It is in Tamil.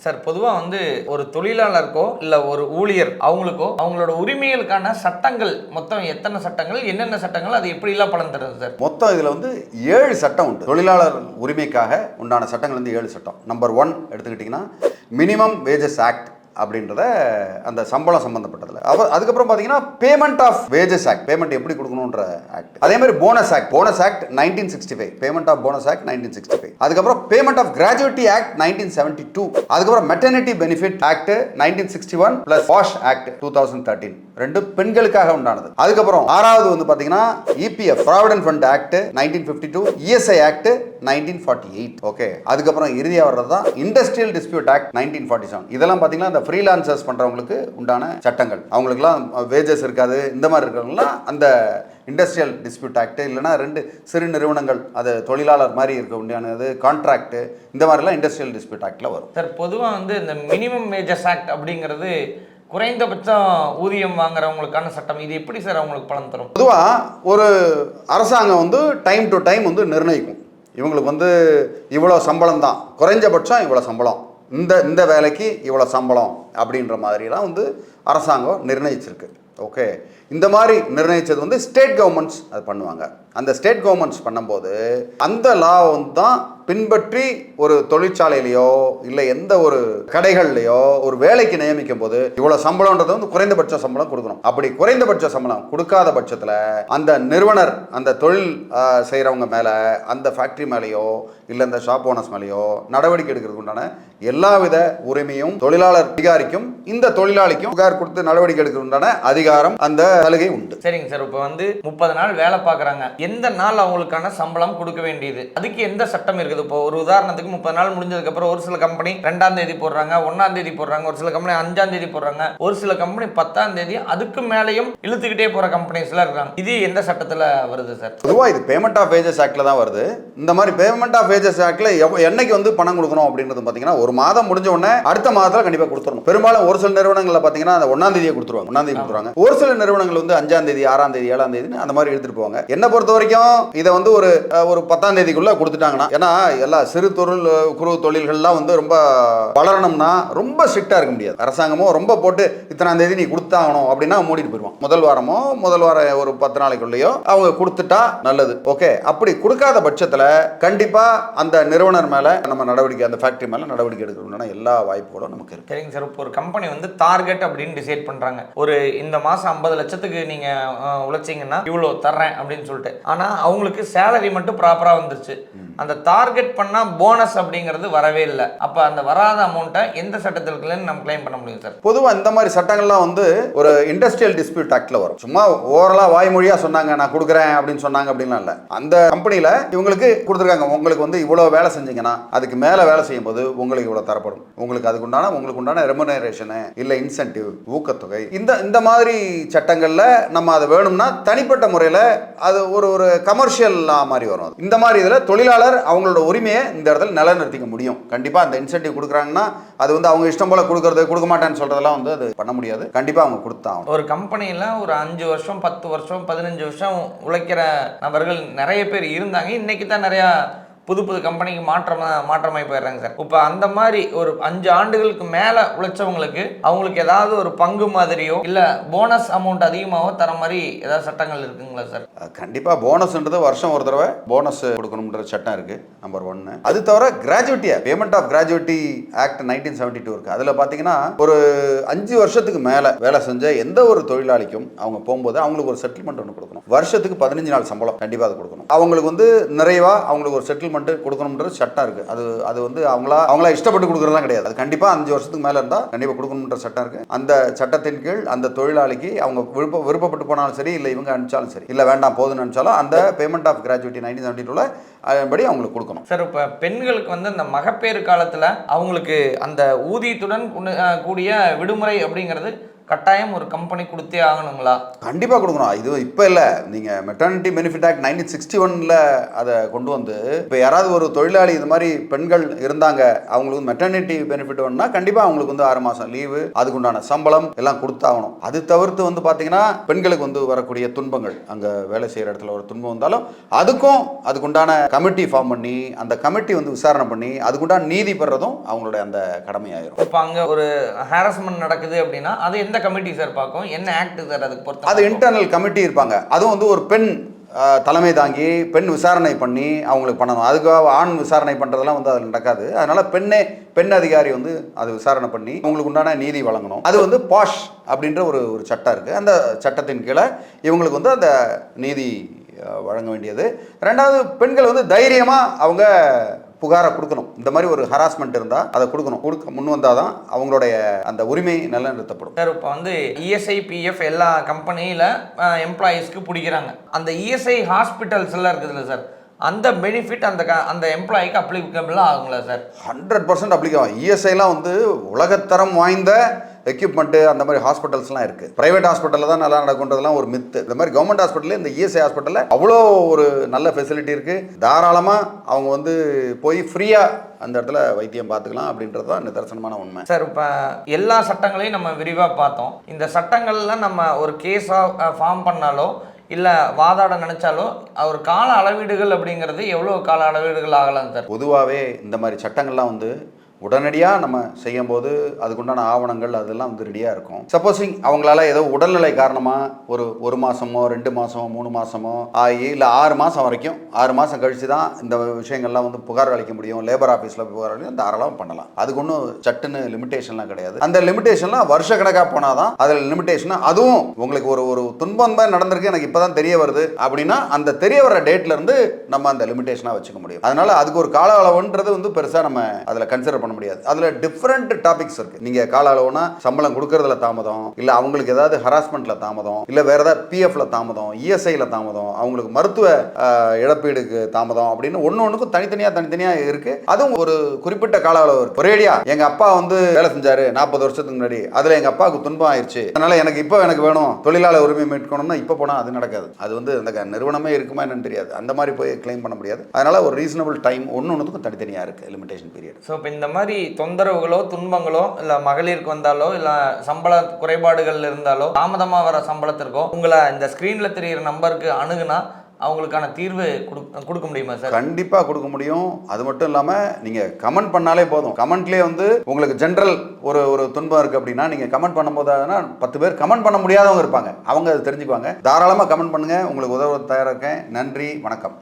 சார் பொதுவாக வந்து ஒரு தொழிலாளருக்கோ இல்லை ஒரு ஊழியர் அவங்களுக்கோ அவங்களோட உரிமைகளுக்கான சட்டங்கள் மொத்தம் எத்தனை சட்டங்கள், என்னென்ன சட்டங்கள், அது எப்படிலாம் பலன் தருது சார்? மொத்தம் இதில் வந்து 7 சட்டம் உண்டு. தொழிலாளர் உரிமைக்காக உண்டான சட்டங்கள் வந்து 7 சட்டம். நம்பர் 1 எடுத்துக்கிட்டிங்கன்னா மினிமம் வேஜஸ் ஆக்ட் அப்படின்றத அந்த சம்பளம் சம்பந்தப்பட்டதில். அதுக்கப்புறம் பார்த்தீங்கன்னா payment of wages act, payment எப்படி கொடுக்கணுன்ற ஆக்ட். அதே மாதிரி bonus act, bonus act 1965, payment of bonus act 1965. அதுக்கப்புறம் பேமெண்ட் ஆஃப் கிராஜுவிட்டி ஆக்ட் 1972. அதுக்கப்புறம் maternity benefit act 1961 plus wash act 2013, ரெண்டு பெண்களுக்காக உண்டானது. அதுக்கப்புறம் 6வது வந்து பார்த்தீங்கன்னா EPF provident fund act 1952, ESI act 1948. Okay, அதுக்கப்புறம் இறுதியாக வர்றது தான் இண்டஸ்ட்ரியல் டிஸ்பியூட் ஆக்ட் 1947. இதெல்லாம் பார்த்தீங்கன்னா இந்த ஃப்ரீலான்சர்ஸ் பண்ணுறவங்களுக்கு உண்டான சட்டங்கள். அவங்களுக்குலாம் வேஜஸ் இருக்காது, இந்த மாதிரி இருக்கிறவங்களாம் அந்த இண்டஸ்ட்ரியல் டிஸ்பியூட் ஆக்ட், இல்லைனா 2 சிறு நிறுவனங்கள் அது தொழிலாளர் மாதிரி இருக்க உண்டானது கான்ட்ராக்ட், இந்த மாதிரிலாம் இண்டஸ்ட்ரியல் டிஸ்பியூட் ஆக்டில் வரும். சார் பொதுவாக வந்து இந்த மினிமம் வேஜஸ் ஆக்ட் அப்படிங்கிறது குறைந்தபட்சம் ஊதியம் வாங்குறவங்களுக்கான சட்டம். இது எப்படி சார் அவங்களுக்கு பலன் தரும்? பொதுவாக ஒரு அரசாங்கம் வந்து டைம் டு டைம் வந்து நிர்ணயிக்கும், இவங்களுக்கு வந்து இவ்வளோ சம்பளம் தான், குறைஞ்சபட்சம் இவ்வளோ சம்பளம், இந்த வேலைக்கு இவ்வளோ சம்பளம் அப்படின்ற மாதிரிலாம் வந்து அரசாங்கம் நிர்ணயிச்சிருக்கு. ஓகே, இந்த மாதிரி நிர்ணயித்தது வந்து ஸ்டேட் கவர்மெண்ட்ஸ் அது பண்ணுவாங்க. அந்த ஸ்டேட் கவர்மெண்ட்ஸ் பண்ணும்போது அந்த லா வந்து தான் பின்பற்றி ஒரு தொழிற்சாலையிலையோ இல்லை எந்த ஒரு கடைகள்லையோ ஒரு வேலைக்கு நியமிக்கும் போது இவ்வளோ சம்பளம்ன்றது வந்து குறைந்தபட்ச சம்பளம் கொடுக்கணும். அப்படி குறைந்தபட்ச சம்பளம் கொடுக்காத பட்சத்தில் அந்த நிறுவனர் அந்த தொழில் செய்கிறவங்க மேலே, அந்த ஃபேக்ட்ரி மேலேயோ இல்லை இந்த ஷாப் ஓனர்ஸ் மேலேயோ நடவடிக்கை எடுக்கிறதுக்கு உண்டான எல்லாவித உரிமையும் தொழிலாளர் அதிகாரிக்கும் இந்த தொழிலாளிக்கும் புகார் கொடுத்து நடவடிக்கை எடுக்கிறது உண்டான அதிகாரம், அந்த சலுகை உண்டு. சரிங்க சார், இப்போ வந்து 30 நாள் வேலை பார்க்குறாங்க, எந்த நாள் அவங்களுக்கான சம்பளம் கொடுக்க வேண்டியது, அதுக்கு எந்த சட்டம் இருக்குது? இப்போ ஒரு உதாரணத்துக்கு 30 நாள் முடிஞ்சதுக்கு அப்புறம் ஒரு சில கம்பெனி 2ஆம் தேதி போடுறாங்க, 1ஆம் தேதி போடுறாங்க, ஒரு சில கம்பெனி 5ஆம் தேதி போடுறாங்க, ஒரு சில கம்பெனி 10ஆம் தேதி, அதுக்கு மேலேயும் இழுத்துக்கிட்டே போற கம்பெனிஸ்லாம் இருக்காங்க. இது எந்த சட்டத்தில் வருது சார்? பொதுவாக இது பேமெண்ட் ஆஃப் வேஜஸ் ஆக்ட்ல தான் வருது. இந்த மாதிரி பேமெண்ட் ஆஃப் வேஜஸ் ஆக்ட்ல என்னைக்கு வந்து பணம் கொடுக்கணும் அப்படின்றது பார்த்தீங்கன்னா ஒரு மாதம் முடிஞ்ச உடனே அடுத்த மாதத்தில் கண்டிப்பாக கொடுத்துடணும். பெரும்பாலும் ஒரு சில நிறுவனங்களில் பார்த்தீங்கன்னா அந்த 1ஆம் தேதியை கொடுத்துருவாங்க, 1ஆம் தேதி கொடுத்துருவாங்க. ஒரு சில நிறுவனங்கள் வந்து 5ஆம் தேதி, 6ஆம் தேதி, 7ஆம் தேதி அந்த மாதிரி எடுத்துட்டு போவாங்க. என்ன பொறுத்த வரைக்கும் இதை வந்து ஒரு 10ஆம் தேதிக்குள்ள கொடுத்துட்டாங்கன்னா, ஏன்னா எல்லா சிறு குறு தொழில்கள்லாம் வந்து ரொம்ப வளரணும்னா ரொம்ப ஸ்ட்ரிக்டா இருக்க முடியாது. அரசாங்கமும் ரொம்ப போட்டு இத்தனாம் தேதி நீ கொடுத்தாகணும் அப்படின்னா மூடிட்டு போயிடுவான். முதல் வாரம் ஒரு 10 நாளைக்குள்ளேயோ அவங்க கொடுத்துட்டா நல்லது. ஓகே, அப்படி கொடுக்காத பட்சத்தில் கண்டிப்பா அந்த நிறுவனர் மேல நம்ம நடவடிக்கை, அந்த ஃபேக்டரி மேல நடவடிக்கை எடுக்கணும்னா எல்லா வாய்ப்புகளும் நமக்கு இருக்கு. சரிங்க சார், இப்போ ஒரு கம்பெனி வந்து டார்கெட் அப்படின்னு டிசைட் பண்றாங்க, ஒரு இந்த மாசம் 50 லட்சத்துக்கு நீங்க உழைச்சிங்கன்னா இவ்வளோ தர்றேன் அப்படின்னு சொல்லிட்டு, ஆனா அவங்களுக்கு சேலரி மட்டும் ப்ராப்பரா வந்துருச்சு, அந்த டார்கெட் பண்ணா போனஸ் அப்படிங்கிறது வரவே இல்லை. அப்ப அந்த வராத அமௌண்ட்டை எந்த சட்டத்திற்கு நம்ம கிளைம் பண்ண முடியும் சார்? பொதுவாக இந்த மாதிரி சட்டங்கள்லாம் வந்து ஒரு இண்டஸ்ட்ரியல் டிஸ்பியூட் ஆக்ட்ல வரும். சும்மா ஓரலா வாய்மொழியா சொன்னாங்க நான் கொடுக்குறேன் அப்படின்னு சொன்னாங்க அப்படின்லாம் இல்லை. அந்த கம்பெனியில இவங்களுக்கு கொடுத்துருக்காங்க, உங்களுக்கு வந்து இவ்வளவு வேலை செஞ்சீங்கன்னா அதுக்கு மேல வேலை செய்யும் போது உங்களுக்கு இவ்வளவு தரப்படும், உங்களுக்கு அதுக்குண்டான உங்களுக்கு உண்டான ரெமுனரேஷன் இல்ல இன்சென்டிவ், ஊக்கத்தொகை, இந்த மாதிரி சட்டங்கள்ல நம்ம அதை வேணும்னா தனிப்பட்ட முறையில் அது ஒரு கமர்ஷியல் லா மாதிரி வரும். இந்த மாதிரி இதில் தொழிலாளர் அவங்களோட உரிமையை இந்த இடத்துல நிலைநிறுத்திக்க முடியும். கண்டிப்பா அந்த இன்சென்டிவ் கொடுக்குறாங்கன்னா அது வந்து அவங்க இஷ்டம் போல கொடுக்க மாட்டேன்னு சொல்றதெல்லாம் வந்து அது பண்ண முடியாது. கண்டிப்பா அவங்க கொடுத்தாங்க. ஒரு கம்பெனியில் ஒரு 5 வருஷம் 10 வருஷம் 15 வருஷம் உழைக்கிற நபர்கள் நிறைய பேர் இருந்தாங்க. இன்னைக்கு தான் நிறைய புது கம்பெனிக்கு மாற்றமாகி போயிடுறாங்க சார். இப்போ அந்த மாதிரி ஒரு 5 ஆண்டுகளுக்கு மேலே உழைச்சவங்களுக்கு அவங்களுக்கு ஏதாவது ஒரு பங்கு மாதிரியோ இல்லை போனஸ் அமௌண்ட் அதிகமாகவோ தர மாதிரி ஏதாவது சட்டங்கள் இருக்குங்களா சார்? கண்டிப்பாக போனஸ்ன்றது வருஷம் ஒரு தடவை போனஸ் கொடுக்கணுன்ற சட்டம் இருக்குது, நம்பர் 1. அது தவிர கிராஜுவிட்டியா பேமெண்ட் ஆஃப் கிராஜுவிட்டி ஆக்ட் 1972 இருக்குது. அதில் பார்த்தீங்கன்னா ஒரு 5 வருஷத்துக்கு மேலே வேலை செஞ்ச எந்த ஒரு தொழிலாளிக்கும் அவங்க போகும்போது அவங்களுக்கு ஒரு செட்டில்மெண்ட் ஒன்று கொடுக்கணும். வருஷத்துக்கு 15 நாள் சம்பளம் கண்டிப்பாக அது கொடுக்கணும். அவங்களுக்கு வந்து நிறைவாக அவங்களுக்கு ஒரு செட்டில்மெண்ட் கொடுக்கணும்ன்ற சட்டம் இருக்கு. அது வந்து அவங்களா இஷ்டப்பட்டு கொடுக்கறதெல்லாம் கிடையாது. அது கண்டிப்பா 5 வருஷத்துக்கு மேல இருந்தா கண்டிப்பா கொடுக்கணும்ன்ற சட்டம் இருக்கு. அந்த சட்டத்தின் கீழ் அந்த தொழிலாளிக்கு அவங்க விருப்பப்பட்டு போனாலும் சரி, இல்லை இவங்க அனுப்பிச்சாலும் சரி, இல்லை வேண்டாம் போதுன்னு அனுப்பிச்சாலும் அந்த பேமெண்ட் ஆஃப் கிராஜுவிட்டி 1972 அதன்படி அவங்களுக்கு கொடுக்கணும் சார். இப்போ பெண்களுக்கு வந்து அந்த மகப்பேறு காலத்தில் அவங்களுக்கு அந்த ஊதியத்துடன் கூடிய விடுமுறை அப்படிங்கிறது கட்டாயம் ஒரு கம்பெனி கொடுத்தே ஆகணுங்களா? கண்டிப்பாக கொடுக்கணும். இது இப்போ இல்லை, நீங்கள் மெட்டர்னிட்டி பெனிஃபிட் ஆக்ட் 1961 அதை கொண்டு வந்து இப்போ யாராவது ஒரு தொழிலாளி இது மாதிரி பெண்கள் இருந்தாங்க, அவங்களுக்கு மெட்டர்னிட்டி பெனிஃபிட் வேணும்னா கண்டிப்பாக அவங்களுக்கு வந்து 6 மாதம் லீவு, அதுக்குண்டான சம்பளம் எல்லாம் கொடுத்தாகணும். அது தவிர்த்து வந்து பார்த்தீங்கன்னா பெண்களுக்கு வந்து வரக்கூடிய துன்பங்கள், அங்கே வேலை செய்கிற இடத்துல ஒரு துன்பம் வந்தாலும் அதுக்குண்டான கமிட்டி ஃபார்ம் பண்ணி அந்த கமிட்டி வந்து விசாரணை பண்ணி அதுக்குண்டான நீதி பெறதும் அவங்களுடைய அந்த கடமையாயிரும். இப்போ அங்கே ஒரு ஹாரஸ்மெண்ட் நடக்குது அப்படின்னா அது எந்த கமிட்டி சார் பார்க்கும்? என்ன ஆக்ட் சார் அதுக்கு பொறுத்து? அது இன்டர்னல் கமிட்டி இருப்பாங்க. அதுவும் வந்து ஒரு பெண் தலைமை தாங்கி பெண் விசாரணை பண்ணி அவங்களுக்கு பண்ணணும். அதுக்கு ஆண் விசாரணை பண்ணுறதெல்லாம் வந்து அதில் நடக்காது. அதனால் பெண் அதிகாரி வந்து அது விசாரணை பண்ணி அவங்களுக்கு உண்டான நீதி வழங்கணும். அது வந்து பாஷ் அப்படின்ற ஒரு சட்டம் இருக்குது. அந்த சட்டத்தின் கீழே இவங்களுக்கு வந்து அந்த நீதி வழங்க வேண்டியது. ரெண்டாவது, பெண்கள் வந்து தைரியமாக அவங்க புகாரை கொடுக்கணும். இந்த மாதிரி ஒரு ஹராஸ்மெண்ட் இருந்தால் அதை கொடுக்க முன் வந்தால் தான் அவங்களுடைய அந்த உரிமை நிலைநிறுத்தப்படும். சார் இப்போ வந்து இஎஸ்ஐ பிஎஃப் எல்லா கம்பெனியில் எம்ப்ளாயீஸ்க்கு பிடிக்கிறாங்க. அந்த இஎஸ்ஐ ஹாஸ்பிட்டல்ஸ் எல்லாம் இருக்குதுல்ல சார், அந்த பெனிஃபிட் அந்த எம்ப்ளாய்க்கு அப்ளிகபிளாக ஆகுங்களா சார்? 100% அப்ளிகேபிள் ஆகும். இஎஸ்ஐலாம் வந்து உலகத்தரம் வாய்ந்த எக்யூப்மெண்ட்டு அந்த மாதிரி ஹாஸ்பிட்டல்ஸ்லாம் இருக்குது. ப்ரைவேட் ஹாஸ்பிட்டலில் தான் நல்லா நடக்குன்றதுலாம் ஒரு மித்து. இந்த மாதிரி கவர்மெண்ட் ஹாஸ்பிட்டலில் இந்த இஎஸ்ஐ ஹாஸ்பிட்டலில் அவ்வளோ ஒரு நல்ல ஃபெசிலிட்டி இருக்குது. தாராளமாக அவங்க வந்து போய் ஃப்ரீயாக அந்த இடத்துல வைத்தியம் பார்த்துக்கலாம் அப்படின்றது தான் நிதர்சனமான உண்மை. சார், இப்போ எல்லா சட்டங்களையும் நம்ம விரிவாக பார்த்தோம். இந்த சட்டங்கள்லாம் நம்ம ஒரு கேஸாக ஃபார்ம் பண்ணாலோ இல்லை வாதாட நினைச்சாலோ ஒரு கால அளவீடுகள் அப்படிங்கிறது எவ்வளோ கால அளவீடுகள் ஆகலாம் சார்? பொதுவாகவே இந்த மாதிரி சட்டங்கள்லாம் வந்து உடனடியாக நம்ம செய்யும் போது அதுக்குண்டான ஆவணங்கள் அதெல்லாம் வந்து ரெடியாக இருக்கும். சப்போஸிங் அவங்களால ஏதோ உடல்நிலை காரணமாக ஒரு மாதமோ 2 மாதமோ 3 மாதமோ ஆகி இல்லை 6 மாதம் வரைக்கும் 6 மாதம் கழித்து தான் இந்த விஷயங்கள்லாம் வந்து புகார் அளிக்க முடியும், லேபர் ஆஃபீஸில் புகார் அளிக்க தாராளமாக பண்ணலாம். அதுக்கு ஒன்றும் சட்டுன்னு லிமிடேஷன்லாம் கிடையாது. அந்த லிமிடேஷன்லாம் வருஷ கணக்காக போனால் தான் அதில் லிமிடேஷனாக, அதுவும் உங்களுக்கு ஒரு துன்பம் தான் நடந்திருக்கு எனக்கு இப்போ தான் தெரிய வருது அப்படின்னா அந்த தெரிய வர டேட்லேருந்து நம்ம அந்த லிமிடேஷனாக வச்சுக்க முடியும். அதனால் அதுக்கு ஒரு கால அளவுன்றது வந்து பெருசாக நம்ம அதில் கன்சிடர் பண்ண முடியாது. அதுல டிஃபரெண்ட் டாபிக்ஸ் இருக்கு. நீங்க கால அளவுனா சம்பளம் கொடுக்கறதுல தாமதம், இல்ல அவங்களுக்கு ஏதாவது ஹராஸ்மெண்ட்ல தாமதம், இல்ல வேற ஏதாவது பிஎஃப்ல தாமதம், இஎஸ்ஐல தாமதம், அவங்களுக்கு மருத்துவ இழப்பீடுக்கு தாமதம் அப்படின்னு ஒன்னொன்னுக்கும் தனித்தனியா இருக்கு. அதுவும் ஒரு குறிப்பிட்ட கால அளவு இருக்கு. ஒரேடியா எங்க அப்பா வந்து வேலை செஞ்சாரு 40 வருஷத்துக்கு முன்னாடி, அதுல எங்க அப்பாவுக்கு துன்பம் ஆயிடுச்சு, அதனால எனக்கு வேணும் தொழிலாளர் உரிமை மீட்கணும்னா இப்ப போனா அது நடக்காது. அது வந்து அந்த நிறுவனமே இருக்குமா என்னன்னு தெரியாது. அந்த மாதிரி போய் கிளைம் பண்ண முடியாது. அதனால ஒரு ரீசனபிள் டைம் ஒன்னொன்னுக்கும் தனித்தனியா இருக்கு லிமிடேஷன் பீரியட். ஸோ இப்போ இந்த மாதிரி தொந்தரவுகளோ துன்பங்களோ இல்லை மகளிருக்கு வந்தாலோ இல்லை சம்பள குறைபாடுகள் இருந்தாலோ தாமதமாக வர சம்பளத்திற்கோ உங்களை இந்த ஸ்க்ரீனில் தெரிகிற நம்பருக்கு அணுகுனா அவங்களுக்கான தீர்வு கொடுக்க முடியுமா சார்? கண்டிப்பாக கொடுக்க முடியும். அது மட்டும் இல்லாமல் நீங்கள் கமெண்ட் பண்ணாலே போதும். கமெண்ட்லேயே வந்து உங்களுக்கு ஜென்ரல் ஒரு துன்பம் இருக்குது அப்படின்னா நீங்கள் கமெண்ட் பண்ணும்போது 10 பேர் கமெண்ட் பண்ண முடியாதவங்க இருப்பாங்க, அவங்க அதை தெரிஞ்சுக்குவாங்க. தாராளமாக கமெண்ட் பண்ணுங்கள், உங்களுக்கு உதவ தயாராக இருக்கேன். நன்றி, வணக்கம்.